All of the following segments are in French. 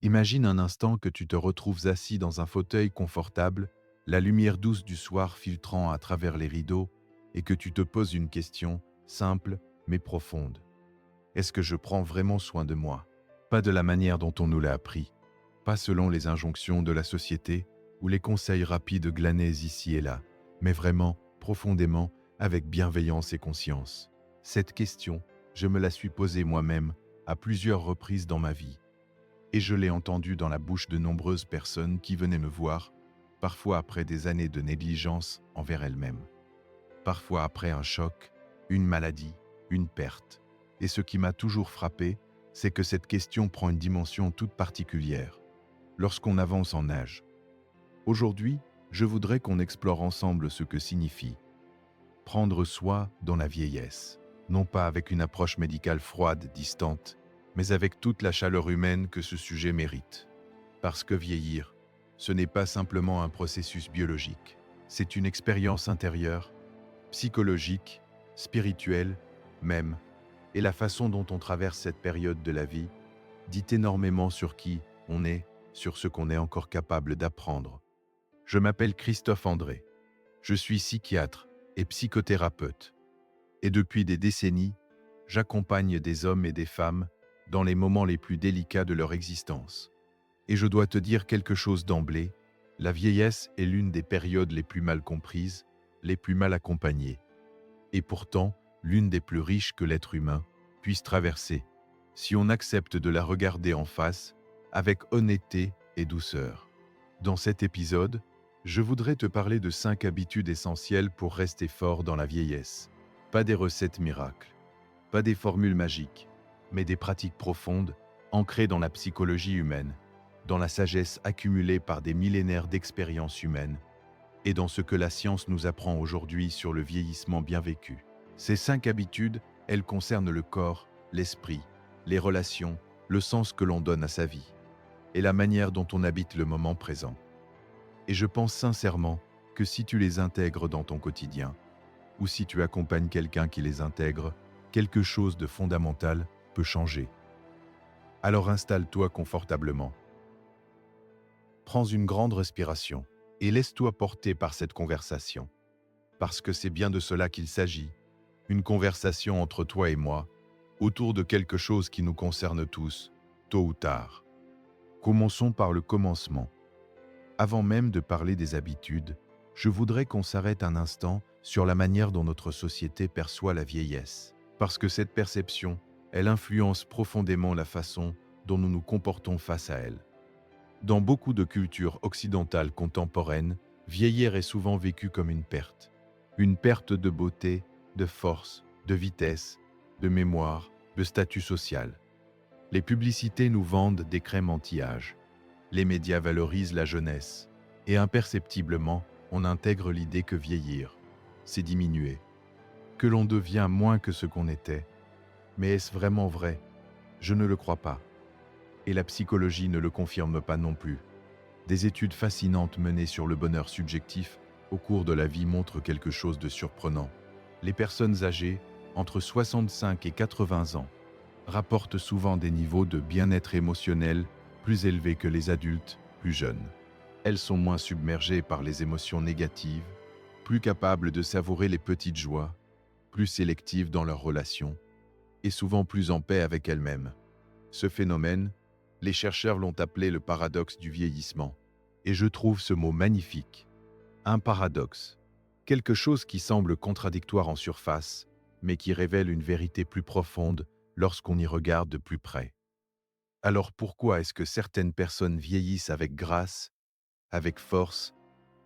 Imagine un instant que tu te retrouves assis dans un fauteuil confortable, la lumière douce du soir filtrant à travers les rideaux, et que tu te poses une question simple mais profonde. Est-ce que je prends vraiment soin de moi? Pas de la manière dont on nous l'a appris, pas selon les injonctions de la société ou les conseils rapides glanés ici et là, mais vraiment, profondément, avec bienveillance et conscience. Cette question, je me la suis posée moi-même à plusieurs reprises dans ma vie. Et je l'ai entendue dans la bouche de nombreuses personnes qui venaient me voir, parfois après des années de négligence envers elles-mêmes, parfois après un choc, une maladie, une perte. Et ce qui m'a toujours frappé, c'est que cette question prend une dimension toute particulière lorsqu'on avance en âge. Aujourd'hui, je voudrais qu'on explore ensemble ce que signifie prendre soin dans la vieillesse, non pas avec une approche médicale froide, distante, mais avec toute la chaleur humaine que ce sujet mérite. Parce que vieillir, ce n'est pas simplement un processus biologique, c'est une expérience intérieure, psychologique, spirituelle, même, et la façon dont on traverse cette période de la vie dit énormément sur qui on est, sur ce qu'on est encore capable d'apprendre. Je m'appelle Christophe André, je suis psychiatre et psychothérapeute, et depuis des décennies, j'accompagne des hommes et des femmes dans les moments les plus délicats de leur existence. Et je dois te dire quelque chose d'emblée, la vieillesse est l'une des périodes les plus mal comprises, les plus mal accompagnées, et pourtant l'une des plus riches que l'être humain puisse traverser, si on accepte de la regarder en face, avec honnêteté et douceur. Dans cet épisode, je voudrais te parler de 5 habitudes essentielles pour rester fort dans la vieillesse. Pas des recettes miracles, pas des formules magiques, mais des pratiques profondes, ancrées dans la psychologie humaine, dans la sagesse accumulée par des millénaires d'expériences humaines, et dans ce que la science nous apprend aujourd'hui sur le vieillissement bien vécu. Ces 5 habitudes, elles concernent le corps, l'esprit, les relations, le sens que l'on donne à sa vie, et la manière dont on habite le moment présent. Et je pense sincèrement que si tu les intègres dans ton quotidien, ou si tu accompagnes quelqu'un qui les intègre, quelque chose de fondamental peut changer. Alors installe-toi confortablement. Prends une grande respiration et laisse-toi porter par cette conversation. Parce que c'est bien de cela qu'il s'agit, une conversation entre toi et moi, autour de quelque chose qui nous concerne tous, tôt ou tard. Commençons par le commencement. Avant même de parler des habitudes, je voudrais qu'on s'arrête un instant sur la manière dont notre société perçoit la vieillesse. Parce que cette perception, elle influence profondément la façon dont nous nous comportons face à elle. Dans beaucoup de cultures occidentales contemporaines, vieillir est souvent vécu comme une perte. Une perte de beauté, de force, de vitesse, de mémoire, de statut social. Les publicités nous vendent des crèmes anti-âge. Les médias valorisent la jeunesse. Et imperceptiblement, on intègre l'idée que vieillir, c'est diminuer. Que l'on devient moins que ce qu'on était. Mais est-ce vraiment vrai? Je ne le crois pas. Et la psychologie ne le confirme pas non plus. Des études fascinantes menées sur le bonheur subjectif au cours de la vie montrent quelque chose de surprenant. Les personnes âgées, entre 65 et 80 ans, rapportent souvent des niveaux de bien-être émotionnel plus élevés que les adultes plus jeunes. Elles sont moins submergées par les émotions négatives, plus capables de savourer les petites joies, plus sélectives dans leurs relations, et souvent plus en paix avec elles-mêmes. Ce phénomène, les chercheurs l'ont appelé le paradoxe du vieillissement. Et je trouve ce mot magnifique. Un paradoxe. Quelque chose qui semble contradictoire en surface, mais qui révèle une vérité plus profonde lorsqu'on y regarde de plus près. Alors pourquoi est-ce que certaines personnes vieillissent avec grâce, avec force,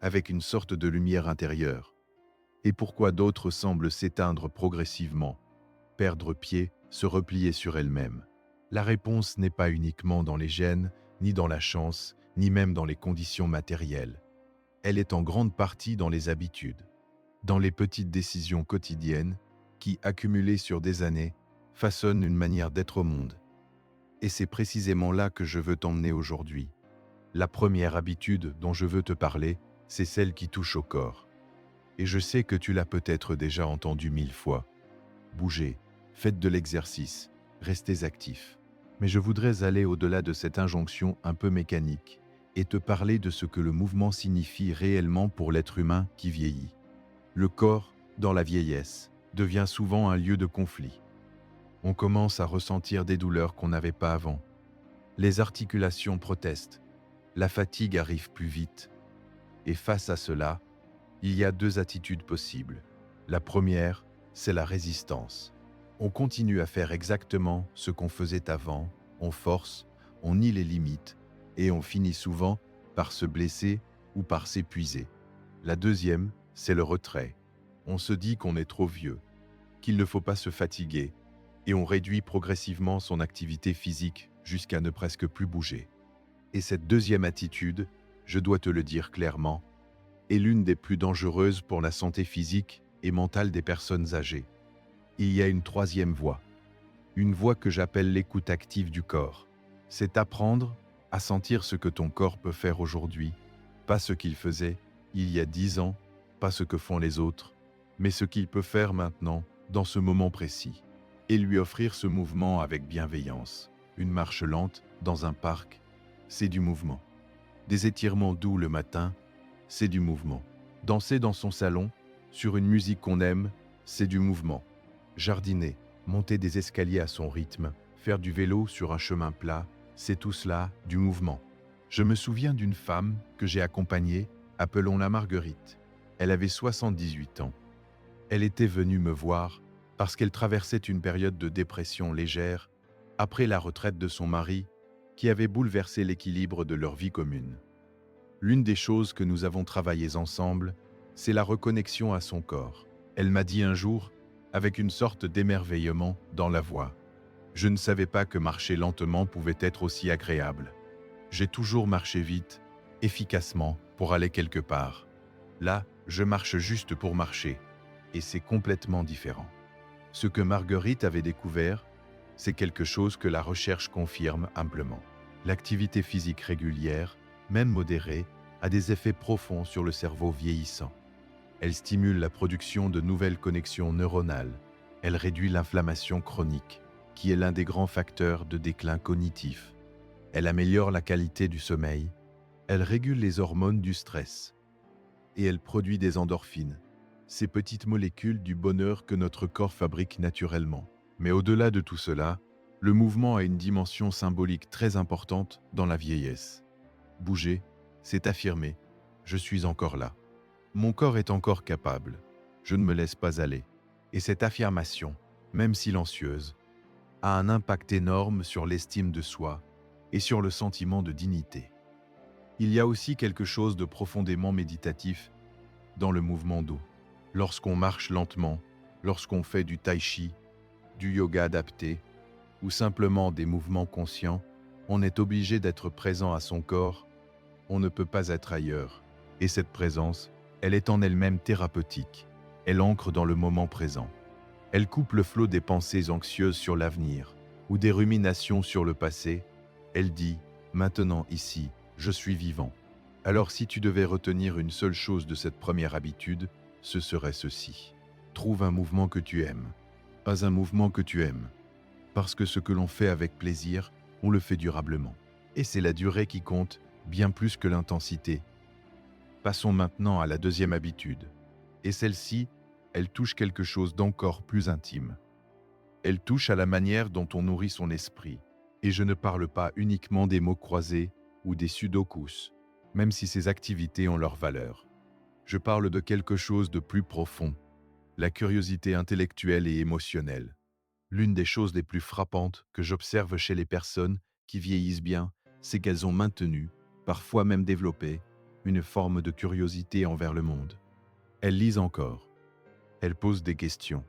avec une sorte de lumière intérieure? Et pourquoi d'autres semblent s'éteindre progressivement, perdre pied, se replier sur elles-mêmes? La réponse n'est pas uniquement dans les gènes, ni dans la chance, ni même dans les conditions matérielles. Elle est en grande partie dans les habitudes, dans les petites décisions quotidiennes qui, accumulées sur des années, façonnent une manière d'être au monde. Et c'est précisément là que je veux t'emmener aujourd'hui. La première habitude dont je veux te parler, c'est celle qui touche au corps. Et je sais que tu l'as peut-être déjà entendue 1000 fois. Bougez, faites de l'exercice, restez actifs. Mais je voudrais aller au-delà de cette injonction un peu mécanique et te parler de ce que le mouvement signifie réellement pour l'être humain qui vieillit. Le corps, dans la vieillesse, devient souvent un lieu de conflit. On commence à ressentir des douleurs qu'on n'avait pas avant. Les articulations protestent, la fatigue arrive plus vite. Et face à cela, il y a deux attitudes possibles. La première, c'est la résistance. On continue à faire exactement ce qu'on faisait avant, on force, on nie les limites, et on finit souvent par se blesser ou par s'épuiser. La deuxième, c'est le retrait. On se dit qu'on est trop vieux, qu'il ne faut pas se fatiguer, et on réduit progressivement son activité physique jusqu'à ne presque plus bouger. Et cette deuxième attitude, je dois te le dire clairement, est l'une des plus dangereuses pour la santé physique et mentale des personnes âgées. Il y a une troisième voie, une voie que j'appelle l'écoute active du corps. C'est apprendre à sentir ce que ton corps peut faire aujourd'hui, pas ce qu'il faisait il y a 10 ans, pas ce que font les autres, mais ce qu'il peut faire maintenant, dans ce moment précis, et lui offrir ce mouvement avec bienveillance. Une marche lente dans un parc, c'est du mouvement. Des étirements doux le matin, c'est du mouvement. Danser dans son salon, sur une musique qu'on aime, c'est du mouvement. Jardiner, monter des escaliers à son rythme, faire du vélo sur un chemin plat, c'est tout cela du mouvement. Je me souviens d'une femme que j'ai accompagnée, appelons-la Marguerite. Elle avait 78 ans. Elle était venue me voir parce qu'elle traversait une période de dépression légère après la retraite de son mari qui avait bouleversé l'équilibre de leur vie commune. L'une des choses que nous avons travaillées ensemble, c'est la reconnexion à son corps. Elle m'a dit un jour, avec une sorte d'émerveillement dans la voix, « Je ne savais pas que marcher lentement pouvait être aussi agréable. J'ai toujours marché vite, efficacement, pour aller quelque part. Là, je marche juste pour marcher, et c'est complètement différent. » Ce que Marguerite avait découvert, c'est quelque chose que la recherche confirme amplement. L'activité physique régulière, même modérée, a des effets profonds sur le cerveau vieillissant. Elle stimule la production de nouvelles connexions neuronales. Elle réduit l'inflammation chronique, qui est l'un des grands facteurs de déclin cognitif. Elle améliore la qualité du sommeil. Elle régule les hormones du stress. Et elle produit des endorphines, ces petites molécules du bonheur que notre corps fabrique naturellement. Mais au-delà de tout cela, le mouvement a une dimension symbolique très importante dans la vieillesse. Bouger, c'est affirmer « je suis encore là ». Mon corps est encore capable, je ne me laisse pas aller. Et cette affirmation, même silencieuse, a un impact énorme sur l'estime de soi et sur le sentiment de dignité. Il y a aussi quelque chose de profondément méditatif dans le mouvement doux. Lorsqu'on marche lentement, lorsqu'on fait du tai chi, du yoga adapté, ou simplement des mouvements conscients, on est obligé d'être présent à son corps, on ne peut pas être ailleurs. Et cette présence, elle est en elle-même thérapeutique. Elle ancre dans le moment présent. Elle coupe le flot des pensées anxieuses sur l'avenir ou des ruminations sur le passé. Elle dit « Maintenant, ici, je suis vivant ». Alors si tu devais retenir une seule chose de cette première habitude, ce serait ceci. Trouve un mouvement que tu aimes. Pas un mouvement que tu aimes. Parce que ce que l'on fait avec plaisir, on le fait durablement. Et c'est la durée qui compte, bien plus que l'intensité. Passons maintenant à la deuxième habitude. Et celle-ci, elle touche quelque chose d'encore plus intime. Elle touche à la manière dont on nourrit son esprit. Et je ne parle pas uniquement des mots croisés ou des sudokus, même si ces activités ont leur valeur. Je parle de quelque chose de plus profond, la curiosité intellectuelle et émotionnelle. L'une des choses les plus frappantes que j'observe chez les personnes qui vieillissent bien, c'est qu'elles ont maintenu, parfois même développé, une forme de curiosité envers le monde. Elles lisent encore. Elles posent des questions.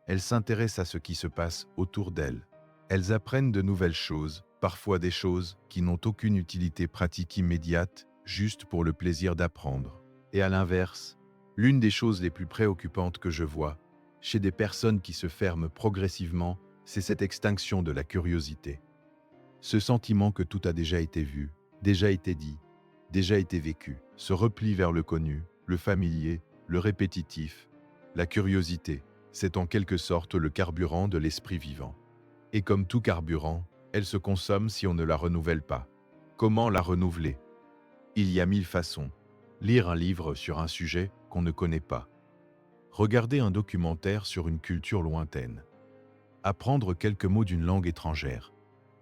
Elles s'intéressent à ce qui se passe autour d'elles. Elles apprennent de nouvelles choses, parfois des choses qui n'ont aucune utilité pratique immédiate, juste pour le plaisir d'apprendre. Et à l'inverse, l'une des choses les plus préoccupantes que je vois, chez des personnes qui se ferment progressivement, c'est cette extinction de la curiosité. Ce sentiment que tout a déjà été vu, déjà été dit, déjà été vécu, ce repli vers le connu, le familier, le répétitif. La curiosité, c'est en quelque sorte le carburant de l'esprit vivant. Et comme tout carburant, Elle se consomme si on ne la renouvelle pas. Comment la renouveler? Il y a 1000 façons. Lire un livre sur un sujet qu'on ne connaît pas. Regarder un documentaire sur une culture lointaine. Apprendre quelques mots d'une langue étrangère.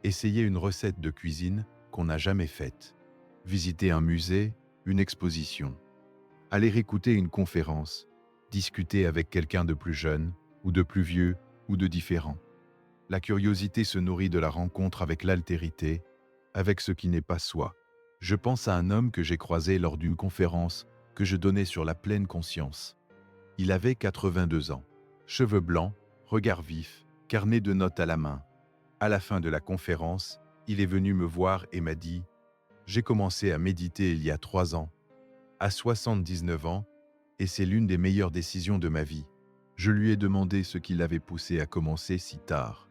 Essayer une recette de cuisine qu'on n'a jamais faite. Visiter un musée, une exposition. Aller écouter une conférence. Discuter avec quelqu'un de plus jeune, ou de plus vieux, ou de différent. La curiosité se nourrit de la rencontre avec l'altérité, avec ce qui n'est pas soi. Je pense à un homme que j'ai croisé lors d'une conférence que je donnais sur la pleine conscience. Il avait 82 ans. Cheveux blancs, regard vif, carnet de notes à la main. À la fin de la conférence, il est venu me voir et m'a dit « J'ai commencé à méditer il y a 3 ans, à 79 ans, et c'est l'une des meilleures décisions de ma vie. » Je lui ai demandé ce qui l'avait poussé à commencer si tard.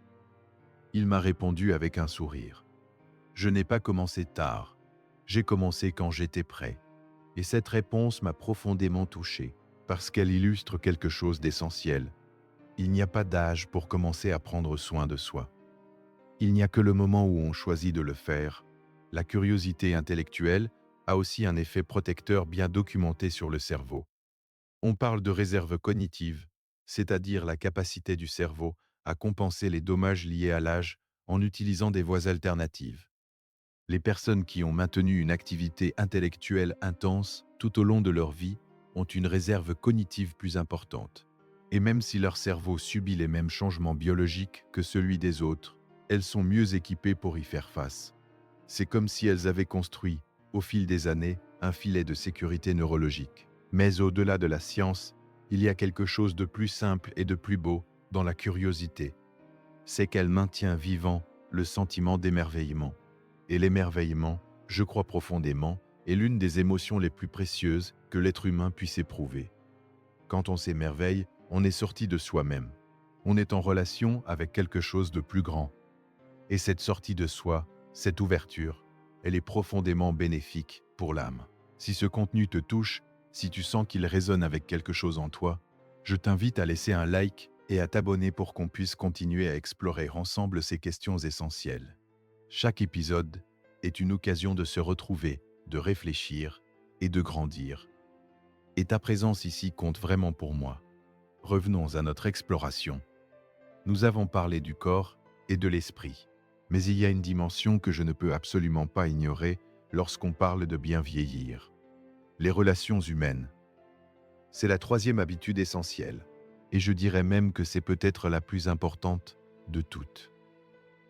Il m'a répondu avec un sourire. Je n'ai pas commencé tard. J'ai commencé quand j'étais prêt. Et cette réponse m'a profondément touché, parce qu'elle illustre quelque chose d'essentiel. Il n'y a pas d'âge pour commencer à prendre soin de soi. Il n'y a que le moment où on choisit de le faire. La curiosité intellectuelle a aussi un effet protecteur bien documenté sur le cerveau. On parle de réserve cognitive, c'est-à-dire la capacité du cerveau à compenser les dommages liés à l'âge en utilisant des voies alternatives. Les personnes qui ont maintenu une activité intellectuelle intense tout au long de leur vie ont une réserve cognitive plus importante. Et même si leur cerveau subit les mêmes changements biologiques que celui des autres, elles sont mieux équipées pour y faire face. C'est comme si elles avaient construit, au fil des années, un filet de sécurité neurologique. Mais au-delà de la science, il y a quelque chose de plus simple et de plus beau dans la curiosité. C'est qu'elle maintient vivant le sentiment d'émerveillement. Et l'émerveillement, je crois profondément, est l'une des émotions les plus précieuses que l'être humain puisse éprouver. Quand on s'émerveille, on est sorti de soi-même. On est en relation avec quelque chose de plus grand. Et cette sortie de soi, cette ouverture, elle est profondément bénéfique pour l'âme. Si ce contenu te touche, si tu sens qu'il résonne avec quelque chose en toi, je t'invite à laisser un like et à t'abonner pour qu'on puisse continuer à explorer ensemble ces questions essentielles. Chaque épisode est une occasion de se retrouver, de réfléchir et de grandir. Et ta présence ici compte vraiment pour moi. Revenons à notre exploration. Nous avons parlé du corps et de l'esprit. Mais il y a une dimension que je ne peux absolument pas ignorer lorsqu'on parle de bien vieillir. Les relations humaines. C'est la troisième habitude essentielle. Et je dirais même que c'est peut-être la plus importante de toutes.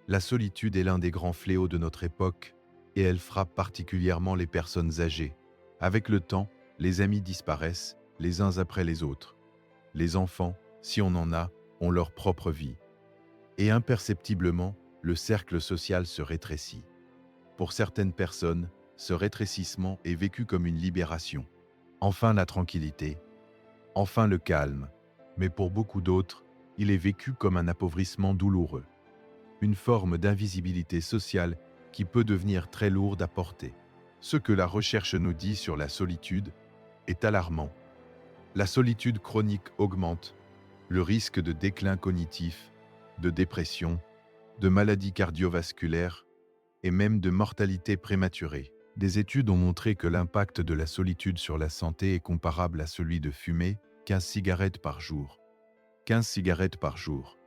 La solitude est l'un des grands fléaux de notre époque et elle frappe particulièrement les personnes âgées. Avec le temps, les amis disparaissent les uns après les autres. Les enfants, si on en a, ont leur propre vie. Et imperceptiblement, le cercle social se rétrécit. Pour certaines personnes, ce rétrécissement est vécu comme une libération. Enfin la tranquillité, enfin le calme. Mais pour beaucoup d'autres, il est vécu comme un appauvrissement douloureux. Une forme d'invisibilité sociale qui peut devenir très lourde à porter. Ce que la recherche nous dit sur la solitude est alarmant. La solitude chronique augmente le risque de déclin cognitif, de dépression, de maladies cardiovasculaires et même de mortalité prématurée. Des études ont montré que l'impact de la solitude sur la santé est comparable à celui de fumer 15 cigarettes par jour. 15 cigarettes par jour.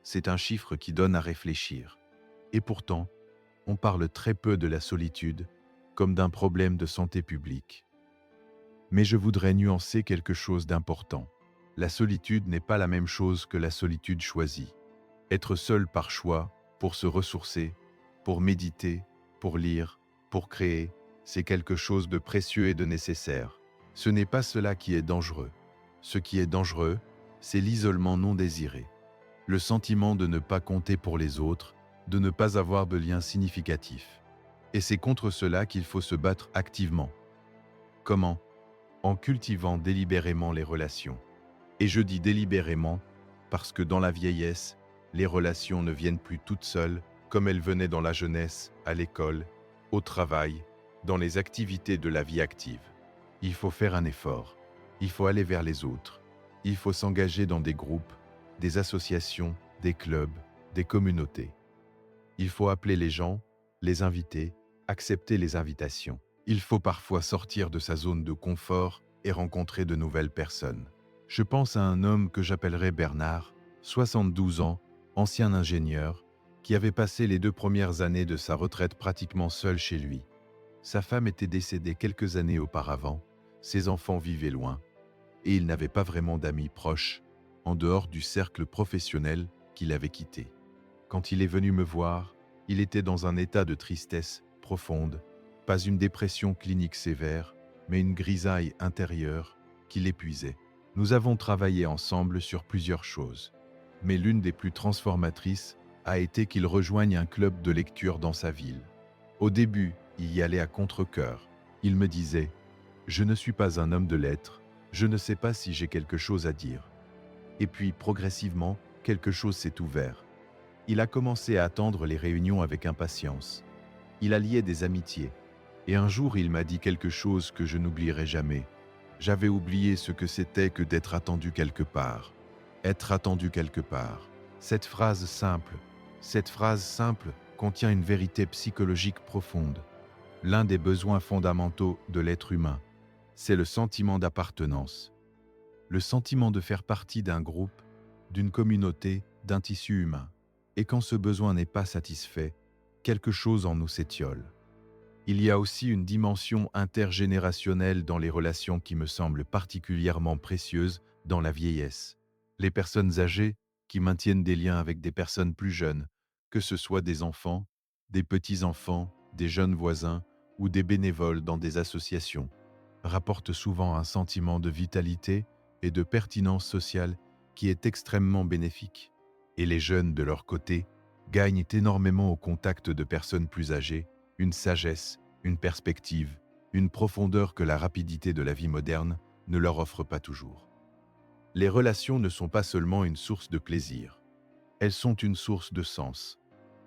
C'est un chiffre qui donne à réfléchir. Et pourtant, on parle très peu de la solitude comme d'un problème de santé publique. Mais je voudrais nuancer quelque chose d'important. La solitude n'est pas la même chose que la solitude choisie. Être seul par choix, pour se ressourcer, pour méditer, pour lire, pour créer, c'est quelque chose de précieux et de nécessaire. Ce n'est pas cela qui est dangereux. Ce qui est dangereux, c'est l'isolement non désiré. Le sentiment de ne pas compter pour les autres, de ne pas avoir de lien significatif. Et c'est contre cela qu'il faut se battre activement. Comment? En cultivant délibérément les relations. Et je dis délibérément parce que dans la vieillesse, les relations ne viennent plus toutes seules comme elles venaient dans la jeunesse, à l'école, au travail, dans les activités de la vie active. Il faut faire un effort. Il faut aller vers les autres. Il faut s'engager dans des groupes, des associations, des clubs, des communautés. Il faut appeler les gens, les inviter, accepter les invitations. Il faut parfois sortir de sa zone de confort et rencontrer de nouvelles personnes. Je pense à un homme que j'appellerai Bernard, 72 ans, ancien ingénieur, qui avait passé les 2 premières années de sa retraite pratiquement seul chez lui. Sa femme était décédée quelques années auparavant, ses enfants vivaient loin, et il n'avait pas vraiment d'amis proches, en dehors du cercle professionnel qu'il avait quitté. Quand il est venu me voir, il était dans un état de tristesse profonde, pas une dépression clinique sévère, mais une grisaille intérieure qui l'épuisait. Nous avons travaillé ensemble sur plusieurs choses, mais l'une des plus transformatrices a été qu'il rejoigne un club de lecture dans sa ville. Au début, il y allait à contre-cœur. Il me disait « Je ne suis pas un homme de lettres, je ne sais pas si j'ai quelque chose à dire ». Et puis, progressivement, quelque chose s'est ouvert. Il a commencé à attendre les réunions avec impatience. Il a lié des amitiés. Et un jour, il m'a dit quelque chose que je n'oublierai jamais. J'avais oublié ce que c'était que d'être attendu quelque part. Être attendu quelque part. Cette phrase simple contient une vérité psychologique profonde. L'un des besoins fondamentaux de l'être humain, c'est le sentiment d'appartenance. Le sentiment de faire partie d'un groupe, d'une communauté, d'un tissu humain. Et quand ce besoin n'est pas satisfait, quelque chose en nous s'étiole. Il y a aussi une dimension intergénérationnelle dans les relations qui me semble particulièrement précieuse dans la vieillesse. Les personnes âgées qui maintiennent des liens avec des personnes plus jeunes, que ce soit des enfants, des petits-enfants, des jeunes voisins ou des bénévoles dans des associations, rapportent souvent un sentiment de vitalité et de pertinence sociale qui est extrêmement bénéfique. Et les jeunes, de leur côté, gagnent énormément au contact de personnes plus âgées, une sagesse, une perspective, une profondeur que la rapidité de la vie moderne ne leur offre pas toujours. Les relations ne sont pas seulement une source de plaisir, elles sont une source de sens.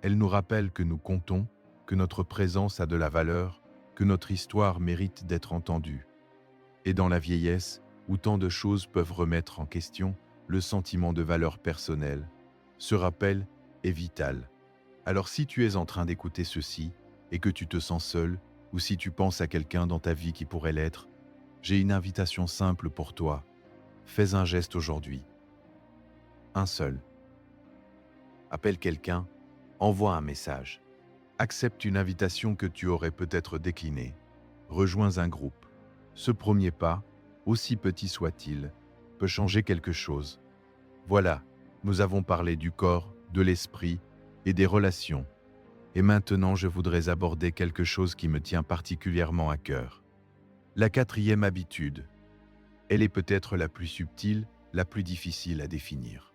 Elles nous rappellent que nous comptons, que notre présence a de la valeur, que notre histoire mérite d'être entendue. Et dans la vieillesse, où tant de choses peuvent remettre en question le sentiment de valeur personnelle, ce rappel est vital. Alors si tu es en train d'écouter ceci et que tu te sens seul, ou si tu penses à quelqu'un dans ta vie qui pourrait l'être, j'ai une invitation simple pour toi. Fais un geste aujourd'hui. Un seul. Appelle quelqu'un, envoie un message. Accepte une invitation que tu aurais peut-être déclinée. Rejoins un groupe. Ce premier pas, aussi petit soit-il, peut changer quelque chose. Voilà, nous avons parlé du corps, de l'esprit et des relations. Et maintenant, je voudrais aborder quelque chose qui me tient particulièrement à cœur. La 4e habitude. Elle est peut-être la plus subtile, la plus difficile à définir,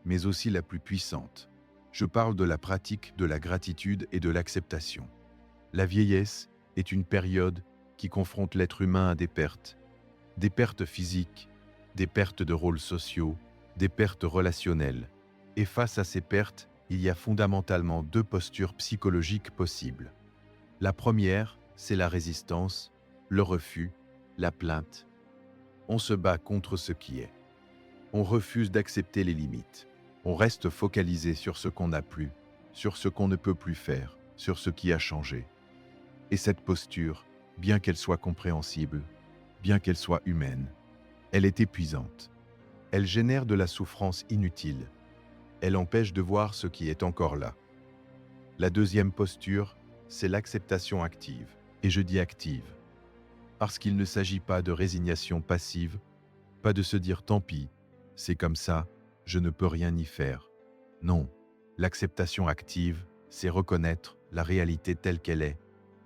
mais aussi la plus puissante. Je parle de la pratique de la gratitude et de l'acceptation. La vieillesse est une période qui confronte l'être humain à des pertes physiques, des pertes de rôles sociaux, des pertes relationnelles. Et face à ces pertes, il y a fondamentalement 2 postures psychologiques possibles. La première, c'est la résistance, le refus, la plainte. On se bat contre ce qui est. On refuse d'accepter les limites. On reste focalisé sur ce qu'on n'a plus, sur ce qu'on ne peut plus faire, sur ce qui a changé. Et cette posture, bien qu'elle soit compréhensible, bien qu'elle soit humaine, elle est épuisante. Elle génère de la souffrance inutile. Elle empêche de voir ce qui est encore là. La deuxième posture, c'est l'acceptation active. Et je dis active, parce qu'il ne s'agit pas de résignation passive, pas de se dire tant pis, c'est comme ça, je ne peux rien y faire. Non, l'acceptation active, c'est reconnaître la réalité telle qu'elle est,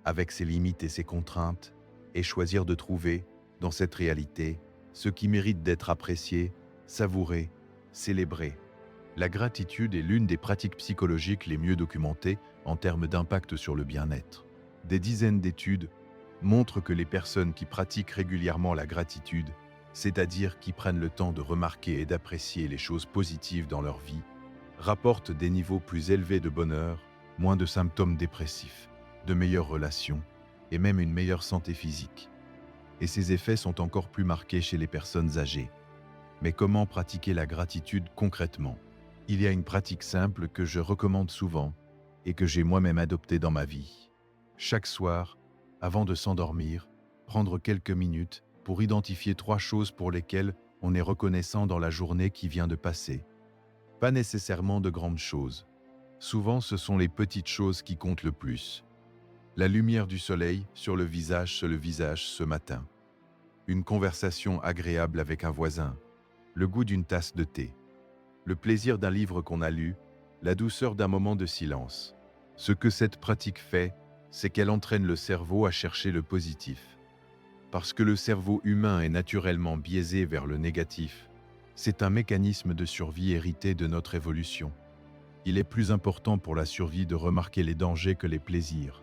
avec ses limites et ses contraintes, et choisir de trouver, dans cette réalité, ce qui mérite d'être apprécié, savouré, célébré. La gratitude est l'une des pratiques psychologiques les mieux documentées en termes d'impact sur le bien-être. Des dizaines d'études montrent que les personnes qui pratiquent régulièrement la gratitude, c'est-à-dire qui prennent le temps de remarquer et d'apprécier les choses positives dans leur vie, rapportent des niveaux plus élevés de bonheur, moins de symptômes dépressifs, de meilleures relations et même une meilleure santé physique. Et ces effets sont encore plus marqués chez les personnes âgées. Mais comment pratiquer la gratitude concrètement ? Il y a une pratique simple que je recommande souvent et que j'ai moi-même adopté dans ma vie. Chaque soir, avant de s'endormir, prendre quelques minutes pour identifier 3 choses pour lesquelles on est reconnaissant dans la journée qui vient de passer. Pas nécessairement de grandes choses. Souvent, ce sont les petites choses qui comptent le plus. La lumière du soleil sur le visage ce matin. Une conversation agréable avec un voisin. Le goût d'une tasse de thé. Le plaisir d'un livre qu'on a lu. La douceur d'un moment de silence. Ce que cette pratique fait, c'est qu'elle entraîne le cerveau à chercher le positif. Parce que le cerveau humain est naturellement biaisé vers le négatif, c'est un mécanisme de survie hérité de notre évolution. Il est plus important pour la survie de remarquer les dangers que les plaisirs.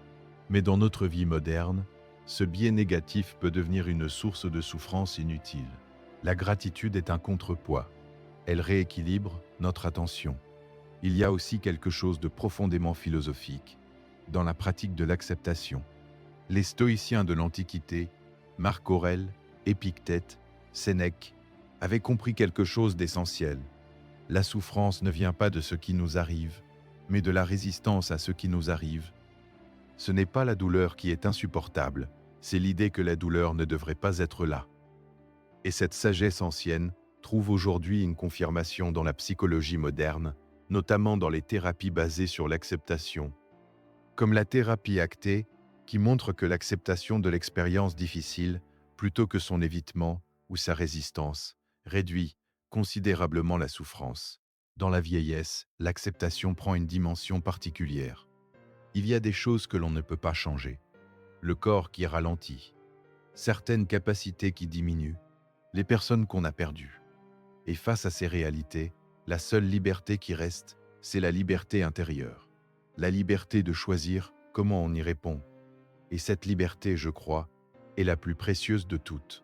Mais dans notre vie moderne, ce biais négatif peut devenir une source de souffrance inutile. La gratitude est un contrepoids. Elle rééquilibre notre attention. Il y a aussi quelque chose de profondément philosophique dans la pratique de l'acceptation. Les stoïciens de l'Antiquité, Marc Aurèle, Épictète, Sénèque, avaient compris quelque chose d'essentiel. La souffrance ne vient pas de ce qui nous arrive, mais de la résistance à ce qui nous arrive. Ce n'est pas la douleur qui est insupportable, c'est l'idée que la douleur ne devrait pas être là. Et cette sagesse ancienne trouve aujourd'hui une confirmation dans la psychologie moderne, notamment dans les thérapies basées sur l'acceptation, comme la thérapie actée, qui montre que l'acceptation de l'expérience difficile, plutôt que son évitement ou sa résistance, réduit considérablement la souffrance. Dans la vieillesse, l'acceptation prend une dimension particulière. Il y a des choses que l'on ne peut pas changer. Le corps qui ralentit, certaines capacités qui diminuent, les personnes qu'on a perdues. Et face à ces réalités, la seule liberté qui reste, c'est la liberté intérieure. La liberté de choisir comment on y répond. Et cette liberté, je crois, est la plus précieuse de toutes.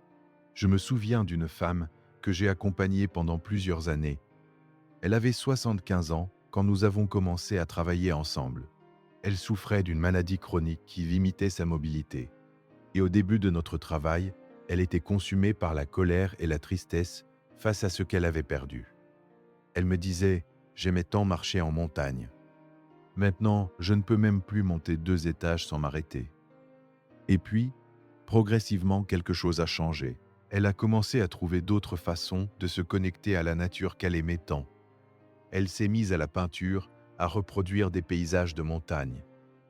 Je me souviens d'une femme que j'ai accompagnée pendant plusieurs années. Elle avait 75 ans quand nous avons commencé à travailler ensemble. Elle souffrait d'une maladie chronique qui limitait sa mobilité. Et au début de notre travail, elle était consumée par la colère et la tristesse face à ce qu'elle avait perdu. Elle me disait « J'aimais tant marcher en montagne. Maintenant, je ne peux même plus monter 2 étages sans m'arrêter. » Et puis, progressivement, quelque chose a changé. Elle a commencé à trouver d'autres façons de se connecter à la nature qu'elle aimait tant. Elle s'est mise à la peinture, à reproduire des paysages de montagne.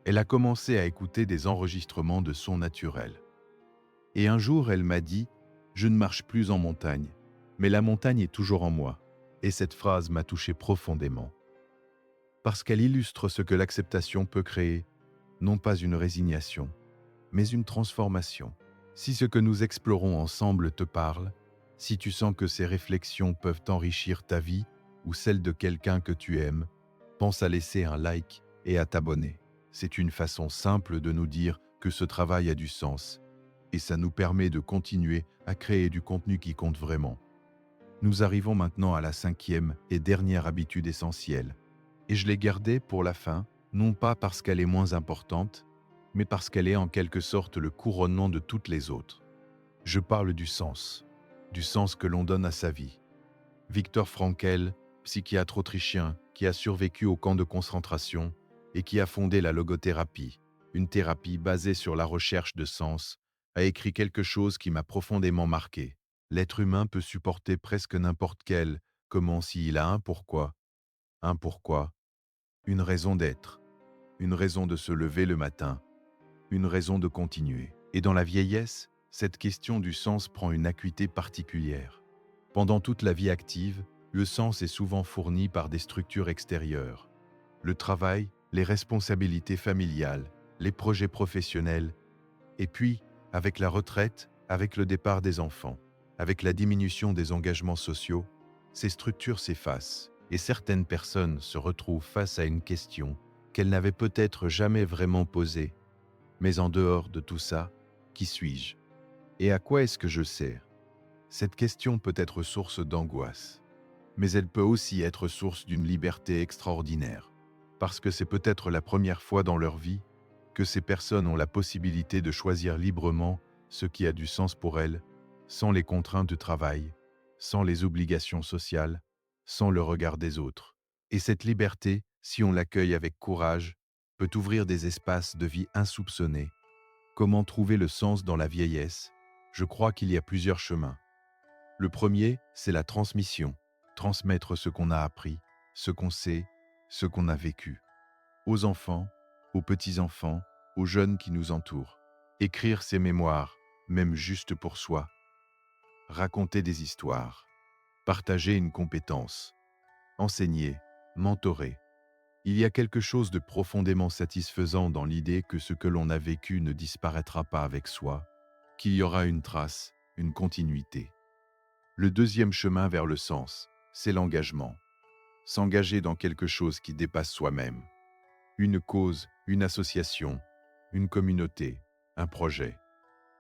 Elle a commencé à écouter des enregistrements de sons naturels. Et un jour, elle m'a dit « Je ne marche plus en montagne, mais la montagne est toujours en moi. » Et cette phrase m'a touché profondément. Parce qu'elle illustre ce que l'acceptation peut créer, non pas une résignation, mais une transformation. Si ce que nous explorons ensemble te parle, si tu sens que ces réflexions peuvent enrichir ta vie ou celle de quelqu'un que tu aimes, pense à laisser un like et à t'abonner. C'est une façon simple de nous dire que ce travail a du sens et ça nous permet de continuer à créer du contenu qui compte vraiment. Nous arrivons maintenant à la 5e et dernière habitude essentielle. Et je l'ai gardée pour la fin, non pas parce qu'elle est moins importante, mais parce qu'elle est en quelque sorte le couronnement de toutes les autres. Je parle du sens que l'on donne à sa vie. Viktor Frankl, psychiatre autrichien qui a survécu au camp de concentration et qui a fondé la logothérapie, une thérapie basée sur la recherche de sens, a écrit quelque chose qui m'a profondément marqué. L'être humain peut supporter presque n'importe quel, comment s'il a un pourquoi, une raison d'être, une raison de se lever le matin, une raison de continuer. Et dans la vieillesse, cette question du sens prend une acuité particulière. Pendant toute la vie active, le sens est souvent fourni par des structures extérieures. Le travail, les responsabilités familiales, les projets professionnels, et puis, avec la retraite, avec le départ des enfants, avec la diminution des engagements sociaux, ces structures s'effacent et certaines personnes se retrouvent face à une question qu'elles n'avaient peut-être jamais vraiment posée. Mais en dehors de tout ça, qui suis-je? Et à quoi est-ce que je sers? Cette question peut être source d'angoisse, mais elle peut aussi être source d'une liberté extraordinaire, parce que c'est peut-être la première fois dans leur vie que ces personnes ont la possibilité de choisir librement ce qui a du sens pour elles, sans les contraintes du travail, sans les obligations sociales, sans le regard des autres. Et cette liberté, si on l'accueille avec courage, peut ouvrir des espaces de vie insoupçonnés. Comment trouver le sens dans la vieillesse? Je crois qu'il y a plusieurs chemins. Le premier, c'est la transmission. Transmettre ce qu'on a appris, ce qu'on sait, ce qu'on a vécu. Aux enfants, aux petits-enfants, aux jeunes qui nous entourent. Écrire ses mémoires, même juste pour soi. Raconter des histoires. Partager une compétence. Enseigner, mentorer. Il y a quelque chose de profondément satisfaisant dans l'idée que ce que l'on a vécu ne disparaîtra pas avec soi, qu'il y aura une trace, une continuité. Le deuxième chemin vers le sens, c'est l'engagement. S'engager dans quelque chose qui dépasse soi-même. Une cause, une association, une communauté, un projet.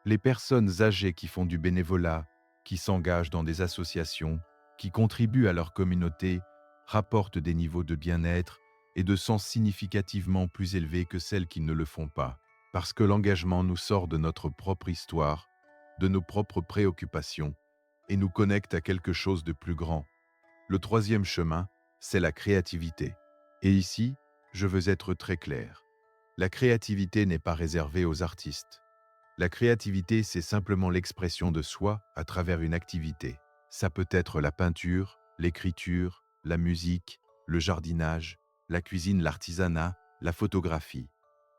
Les personnes âgées qui font du bénévolat, qui s'engagent dans des associations, qui contribuent à leur communauté, rapportent des niveaux de bien-être et de sens significativement plus élevés que celles qui ne le font pas, parce que l'engagement nous sort de notre propre histoire, de nos propres préoccupations, et nous connecte à quelque chose de plus grand. Le troisième chemin, c'est la créativité. Et ici, je veux être très clair. La créativité n'est pas réservée aux artistes. La créativité, c'est simplement l'expression de soi à travers une activité. Ça peut être la peinture, l'écriture, la musique, le jardinage, la cuisine, l'artisanat, la photographie.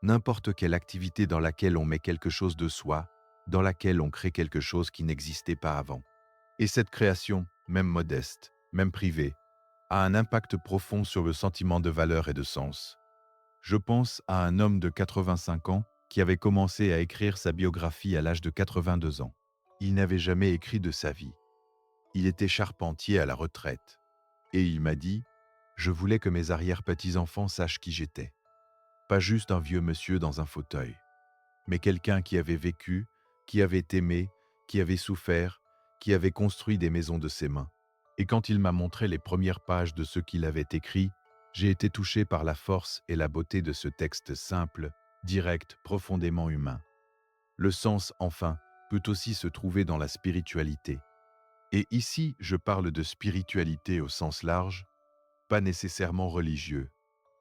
N'importe quelle activité dans laquelle on met quelque chose de soi, dans laquelle on crée quelque chose qui n'existait pas avant. Et cette création, même modeste, même privée, a un impact profond sur le sentiment de valeur et de sens. Je pense à un homme de 85 ans qui avait commencé à écrire sa biographie à l'âge de 82 ans. Il n'avait jamais écrit de sa vie. Il était charpentier à la retraite. Et il m'a dit, je voulais que mes arrière-petits-enfants sachent qui j'étais. Pas juste un vieux monsieur dans un fauteuil, mais quelqu'un qui avait vécu, qui avait aimé, qui avait souffert, qui avait construit des maisons de ses mains. Et quand il m'a montré les premières pages de ce qu'il avait écrit, j'ai été touché par la force et la beauté de ce texte simple, direct, profondément humain. Le sens, enfin, peut aussi se trouver dans la spiritualité. Et ici, je parle de spiritualité au sens large, pas nécessairement religieux.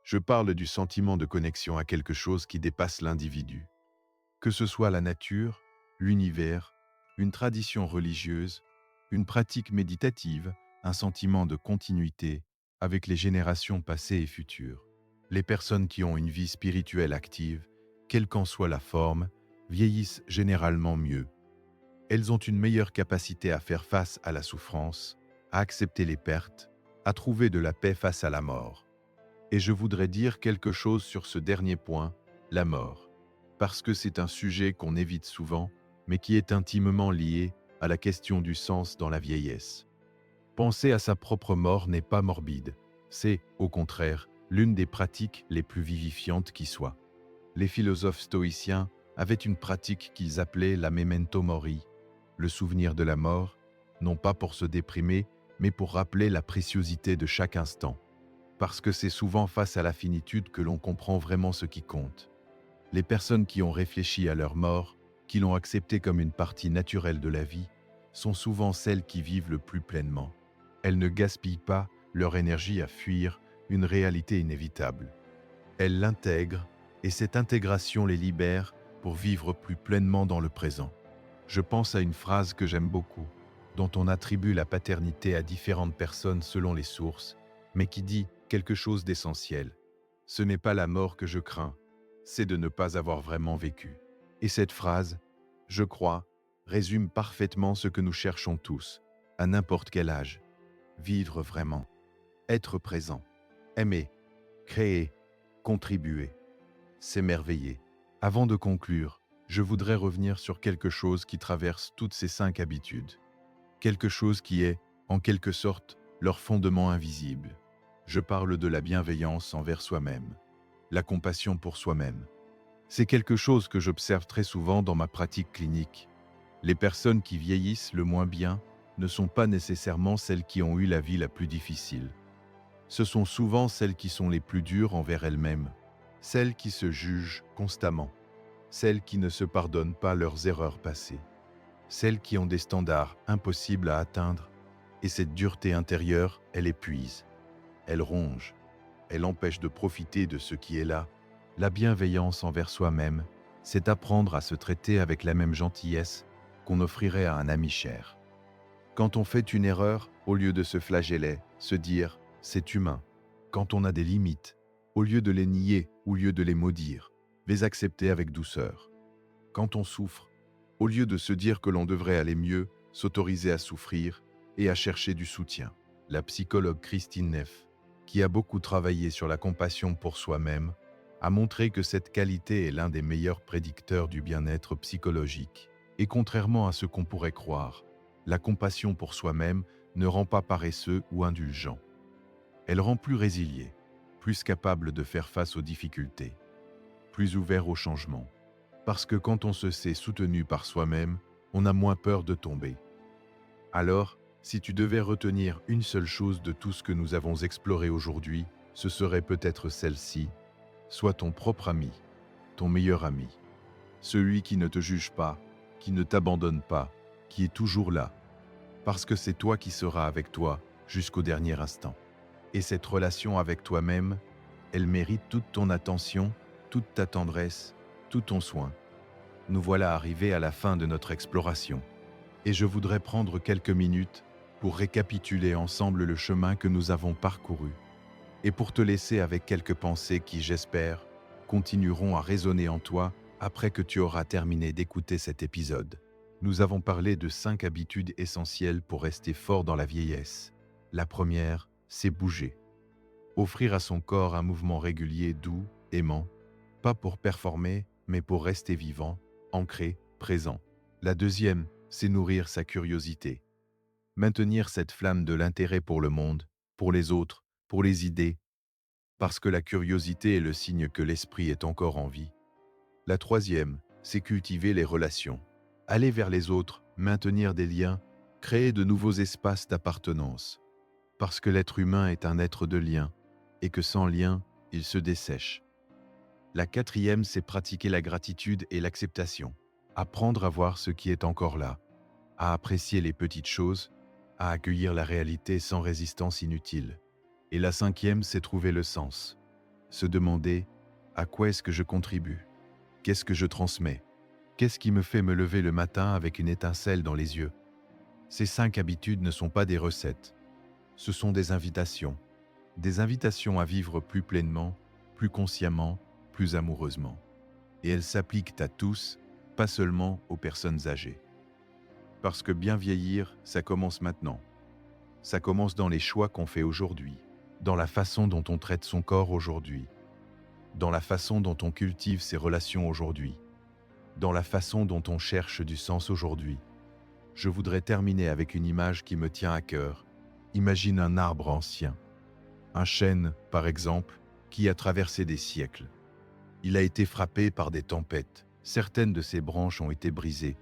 Je parle du sentiment de connexion à quelque chose qui dépasse l'individu. Que ce soit la nature, l'univers, une tradition religieuse, une pratique méditative, un sentiment de continuité avec les générations passées et futures. Les personnes qui ont une vie spirituelle active, quelle qu'en soit la forme, vieillissent généralement mieux. Elles ont une meilleure capacité à faire face à la souffrance, à accepter les pertes, à trouver de la paix face à la mort. Et je voudrais dire quelque chose sur ce dernier point, la mort. Parce que c'est un sujet qu'on évite souvent, mais qui est intimement lié à la question du sens dans la vieillesse. Penser à sa propre mort n'est pas morbide. C'est, au contraire, l'une des pratiques les plus vivifiantes qui soit. Les philosophes stoïciens avaient une pratique qu'ils appelaient la memento mori, le souvenir de la mort, non pas pour se déprimer, mais pour rappeler la préciosité de chaque instant. Parce que c'est souvent face à la finitude que l'on comprend vraiment ce qui compte. Les personnes qui ont réfléchi à leur mort, qui l'ont acceptée comme une partie naturelle de la vie, sont souvent celles qui vivent le plus pleinement. Elles ne gaspillent pas leur énergie à fuir une réalité inévitable. Elles l'intègrent et cette intégration les libère pour vivre plus pleinement dans le présent. Je pense à une phrase que j'aime beaucoup, dont on attribue la paternité à différentes personnes selon les sources, mais qui dit quelque chose d'essentiel. Ce n'est pas la mort que je crains, c'est de ne pas avoir vraiment vécu. Et cette phrase, je crois, résume parfaitement ce que nous cherchons tous, à n'importe quel âge. Vivre vraiment, être présent, aimer, créer, contribuer, s'émerveiller. Avant de conclure, je voudrais revenir sur quelque chose qui traverse toutes ces 5 habitudes. Quelque chose qui est, en quelque sorte, leur fondement invisible. Je parle de la bienveillance envers soi-même, la compassion pour soi-même. C'est quelque chose que j'observe très souvent dans ma pratique clinique. Les personnes qui vieillissent le moins bien ne sont pas nécessairement celles qui ont eu la vie la plus difficile. Ce sont souvent celles qui sont les plus dures envers elles-mêmes, celles qui se jugent constamment, celles qui ne se pardonnent pas leurs erreurs passées, celles qui ont des standards impossibles à atteindre, et cette dureté intérieure, elle épuise, elle ronge, elle empêche de profiter de ce qui est là, La bienveillance envers soi-même, c'est apprendre à se traiter avec la même gentillesse qu'on offrirait à un ami cher. Quand on fait une erreur, au lieu de se flageller, se dire « c'est humain ». Quand on a des limites, au lieu de les nier, au lieu de les maudire, les accepter avec douceur. Quand on souffre, au lieu de se dire que l'on devrait aller mieux, s'autoriser à souffrir et à chercher du soutien. La psychologue Christine Neff, qui a beaucoup travaillé sur la compassion pour soi-même, a montré que cette qualité est l'un des meilleurs prédicteurs du bien-être psychologique. Et contrairement à ce qu'on pourrait croire, la compassion pour soi-même ne rend pas paresseux ou indulgent. Elle rend plus résilié, plus capable de faire face aux difficultés, plus ouvert au changement. Parce que quand on se sait soutenu par soi-même, on a moins peur de tomber. Alors, si tu devais retenir une seule chose de tout ce que nous avons exploré aujourd'hui, ce serait peut-être celle-ci. Sois ton propre ami, ton meilleur ami. Celui qui ne te juge pas, qui ne t'abandonne pas, qui est toujours là. Parce que c'est toi qui seras avec toi jusqu'au dernier instant. Et cette relation avec toi-même, elle mérite toute ton attention, toute ta tendresse, tout ton soin. Nous voilà arrivés à la fin de notre exploration. Et je voudrais prendre quelques minutes pour récapituler ensemble le chemin que nous avons parcouru. Et pour te laisser avec quelques pensées qui, j'espère, continueront à résonner en toi après que tu auras terminé d'écouter cet épisode. Nous avons parlé de 5 habitudes essentielles pour rester fort dans la vieillesse. La première, c'est bouger. Offrir à son corps un mouvement régulier, doux, aimant, pas pour performer, mais pour rester vivant, ancré, présent. La deuxième, c'est nourrir sa curiosité. Maintenir cette flamme de l'intérêt pour le monde, pour les autres, pour les idées, parce que la curiosité est le signe que l'esprit est encore en vie. La troisième, c'est cultiver les relations. Aller vers les autres, maintenir des liens, créer de nouveaux espaces d'appartenance. Parce que l'être humain est un être de lien, et que sans lien, il se dessèche. La quatrième, c'est pratiquer la gratitude et l'acceptation. Apprendre à voir ce qui est encore là, à apprécier les petites choses, à accueillir la réalité sans résistance inutile. Et la cinquième, c'est trouver le sens. Se demander « à quoi est-ce que je contribue ? Qu'est-ce que je transmets ? Qu'est-ce qui me fait me lever le matin avec une étincelle dans les yeux ?» Ces 5 habitudes ne sont pas des recettes. Ce sont des invitations à vivre plus pleinement, plus consciemment, plus amoureusement. Et elles s'appliquent à tous, pas seulement aux personnes âgées. Parce que bien vieillir, ça commence maintenant. Ça commence dans les choix qu'on fait aujourd'hui, dans la façon dont on traite son corps aujourd'hui, dans la façon dont on cultive ses relations aujourd'hui, dans la façon dont on cherche du sens aujourd'hui. Je voudrais terminer avec une image qui me tient à cœur. Imagine un arbre ancien. Un chêne, par exemple, qui a traversé des siècles. Il a été frappé par des tempêtes. Certaines de ses branches ont été brisées.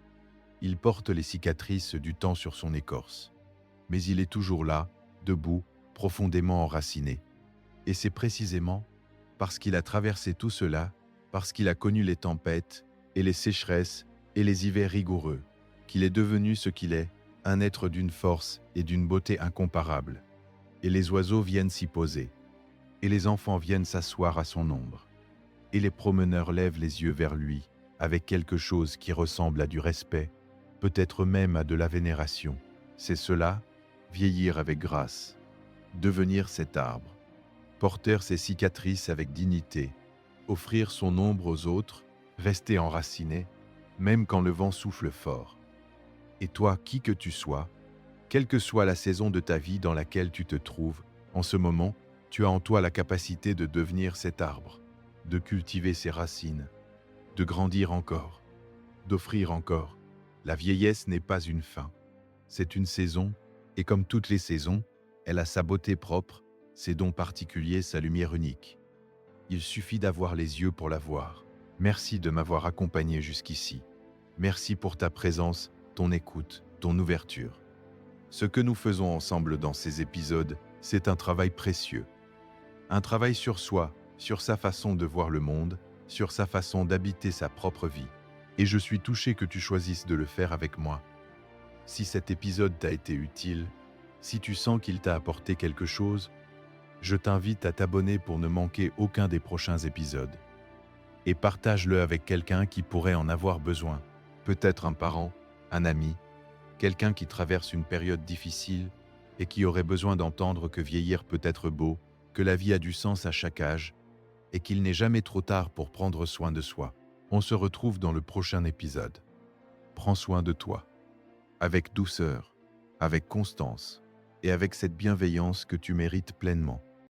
Il porte les cicatrices du temps sur son écorce. Mais il est toujours là, debout, profondément enraciné. Et c'est précisément parce qu'il a traversé tout cela, parce qu'il a connu les tempêtes et les sécheresses et les hivers rigoureux, qu'il est devenu ce qu'il est, un être d'une force et d'une beauté incomparables. Et les oiseaux viennent s'y poser, et les enfants viennent s'asseoir à son ombre, et les promeneurs lèvent les yeux vers lui, avec quelque chose qui ressemble à du respect, peut-être même à de la vénération. C'est cela, vieillir avec grâce, devenir cet arbre, porter ses cicatrices avec dignité, offrir son ombre aux autres, rester enraciné, même quand le vent souffle fort. Et toi, qui que tu sois, quelle que soit la saison de ta vie dans laquelle tu te trouves, en ce moment, tu as en toi la capacité de devenir cet arbre, de cultiver ses racines, de grandir encore, d'offrir encore. La vieillesse n'est pas une fin, c'est une saison, et comme toutes les saisons, elle a sa beauté propre, ses dons particuliers, sa lumière unique. Il suffit d'avoir les yeux pour la voir. Merci de m'avoir accompagné jusqu'ici. Merci pour ta présence, ton écoute, ton ouverture. Ce que nous faisons ensemble dans ces épisodes, c'est un travail précieux. Un travail sur soi, sur sa façon de voir le monde, sur sa façon d'habiter sa propre vie. Et je suis touché que tu choisisses de le faire avec moi. Si cet épisode t'a été utile, si tu sens qu'il t'a apporté quelque chose, je t'invite à t'abonner pour ne manquer aucun des prochains épisodes. et partage-le avec quelqu'un qui pourrait en avoir besoin. Peut-être un parent, un ami, quelqu'un qui traverse une période difficile et qui aurait besoin d'entendre que vieillir peut être beau, que la vie a du sens à chaque âge et qu'il n'est jamais trop tard pour prendre soin de soi. On se retrouve dans le prochain épisode. Prends soin de toi, avec douceur, avec constance et avec cette bienveillance que tu mérites pleinement.